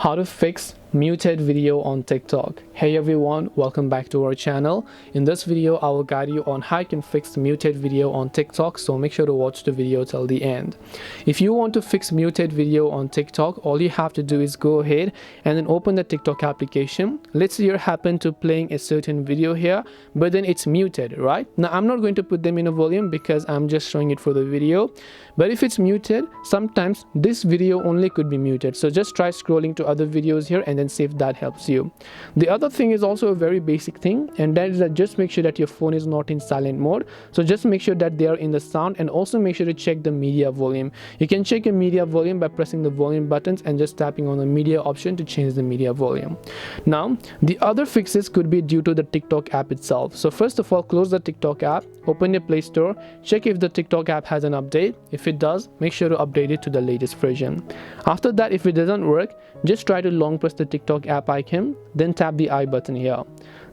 How to fix muted video on TikTok. Hey everyone, welcome back to our channel. In this video I will guide you on how you can fix muted video on TikTok, so make sure to watch the video till the end. If you want to fix muted video on TikTok, all you have to do is go ahead and then open the TikTok application. Let's say you happen to playing a certain video here, but then it's muted, right? Now I'm not going to put them in a volume because I'm just showing it for the video, but if it's muted, sometimes this video only could be muted. So just try scrolling to other videos here and then see if that helps you. The other thing is also a very basic thing, and that is that just make sure that your phone is not in silent mode. So just make sure that they are in the sound, and also make sure to check the media volume. You can check your media volume by pressing the volume buttons and just tapping on the media option to change the media volume. Now the other fixes could be due to the TikTok app itself. So first of all, close the TikTok app, open your Play Store, check if the TikTok app has an update. If it does, make sure to update it to the latest version. After that, if it doesn't work, just try to long press the TikTok app icon, then tap the I button here.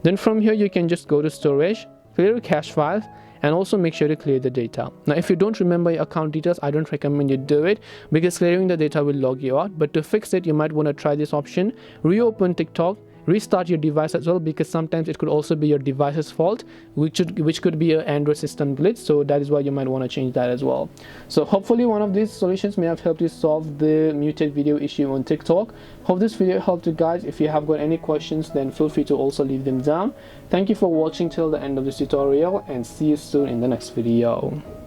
Then from here you can just go to storage, clear your cache files, and also make sure to clear the data. Now if you don't remember your account details, I don't recommend you do it because clearing the data will log you out. But to fix it, you might want to try this option: reopen TikTok, restart your device as well, because sometimes it could also be your device's fault, which could be an Android system glitch. So that is why you might want to change that as well. So hopefully one of these solutions may have helped you solve the muted video issue on TikTok. Hope this video helped you guys. If you have got any questions, then feel free to also leave them down. Thank you for watching till the end of this tutorial, and see you soon in the next video.